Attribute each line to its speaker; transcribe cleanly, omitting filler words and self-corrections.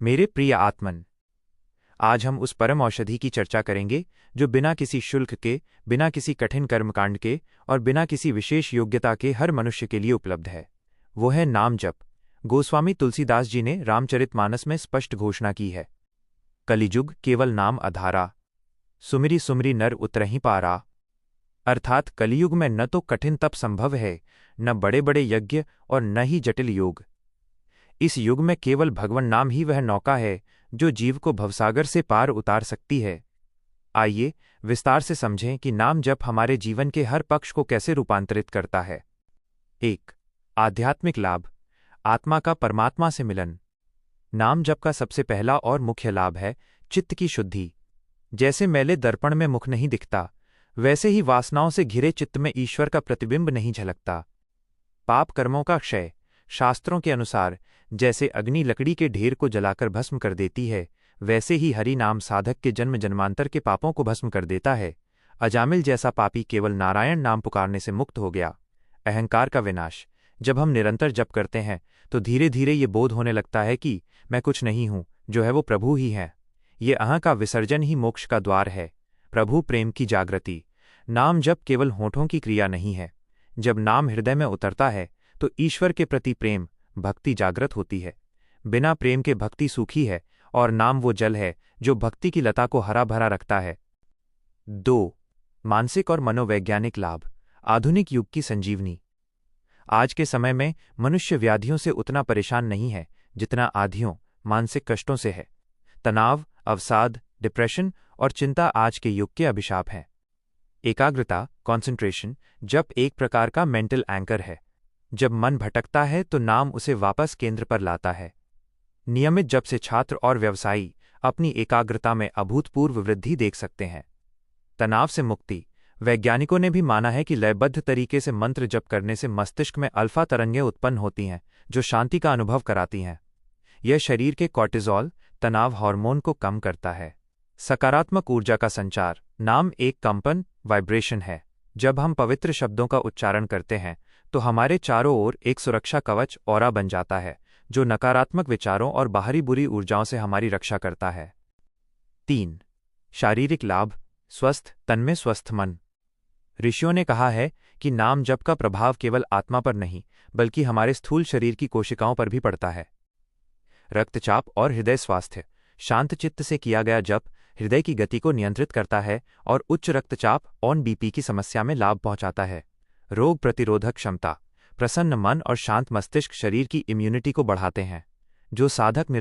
Speaker 1: मेरे प्रिय आत्मन, आज हम उस परम औषधि की चर्चा करेंगे जो बिना किसी शुल्क के, बिना किसी कठिन कर्मकांड के और बिना किसी विशेष योग्यता के हर मनुष्य के लिए उपलब्ध है। वो है नाम जप। गोस्वामी तुलसीदास जी ने रामचरितमानस में स्पष्ट घोषणा की है, कलिजुग केवल नाम आधारा, सुमिरी सुमिरी नर उतरहि पारा। अर्थात कलियुग में न तो कठिन तप संभव है, न बड़े बड़े यज्ञ और न ही जटिल योग। इस युग में केवल भगवान नाम ही वह नौका है जो जीव को भवसागर से पार उतार सकती है। आइए विस्तार से समझें कि नाम जप हमारे जीवन के हर पक्ष को कैसे रूपांतरित करता है। 1. आध्यात्मिक लाभ, आत्मा का परमात्मा से मिलन। नाम जप का सबसे पहला और मुख्य लाभ है चित्त की शुद्धि। जैसे मैले दर्पण में मुख नहीं दिखता, वैसे ही वासनाओं से घिरे चित्त में ईश्वर का प्रतिबिंब नहीं झलकता। पाप कर्मों का क्षय, शास्त्रों के अनुसार जैसे अग्नि लकड़ी के ढेर को जलाकर भस्म कर देती है, वैसे ही हरि नाम साधक के जन्म जन्मांतर के पापों को भस्म कर देता है। अजामिल जैसा पापी केवल नारायण नाम पुकारने से मुक्त हो गया। अहंकार का विनाश, जब हम निरंतर जप करते हैं तो धीरे धीरे ये बोध होने लगता है कि मैं कुछ नहीं हूँ, जो है वो प्रभु ही है। ये अहं का विसर्जन ही मोक्ष का द्वार है। प्रभु प्रेम की जागृति। नाम जप केवल होठों की क्रिया नहीं है। जब नाम हृदय में उतरता है तो ईश्वर के प्रति प्रेम, भक्ति जागृत होती है। बिना प्रेम के भक्ति सूखी है और नाम वो जल है जो भक्ति की लता को हरा भरा रखता है। 2. मानसिक और मनोवैज्ञानिक लाभ, आधुनिक युग की संजीवनी। आज के समय में मनुष्य व्याधियों से उतना परेशान नहीं है जितना आधियों, मानसिक कष्टों से है। तनाव, अवसाद, डिप्रेशन और चिंता आज के युग के अभिशाप हैं। एकाग्रता, कॉन्सेंट्रेशन, जप एक प्रकार का मेंटल एंकर है। जब मन भटकता है तो नाम उसे वापस केंद्र पर लाता है। नियमित जप से छात्र और व्यवसायी अपनी एकाग्रता में अभूतपूर्व वृद्धि देख सकते हैं। तनाव से मुक्ति, वैज्ञानिकों ने भी माना है कि लयबद्ध तरीके से मंत्र जप करने से मस्तिष्क में अल्फा तरंगें उत्पन्न होती हैं जो शांति का अनुभव कराती हैं। यह शरीर के कॉर्टिजोल, तनाव हार्मोन को कम करता है। सकारात्मक ऊर्जा का संचार, नाम एक कंपन, वाइब्रेशन है। जब हम पवित्र शब्दों का उच्चारण करते हैं तो हमारे चारों ओर एक सुरक्षा कवच ऑरा बन जाता है जो नकारात्मक विचारों और बाहरी बुरी ऊर्जाओं से हमारी रक्षा करता है। 3. शारीरिक लाभ, स्वस्थ तन में स्वस्थ मन। ऋषियों ने कहा है कि नाम जप का प्रभाव केवल आत्मा पर नहीं बल्कि हमारे स्थूल शरीर की कोशिकाओं पर भी पड़ता है। रक्तचाप और हृदय स्वास्थ्य, शांत चित्त से किया गया जप हृदय की गति को नियंत्रित करता है और उच्च रक्तचाप और बीपी की समस्या में लाभ पहुंचाता है। रोग प्रतिरोधक क्षमता, प्रसन्न मन और शांत मस्तिष्क शरीर की इम्यूनिटी को बढ़ाते हैं। जो साधक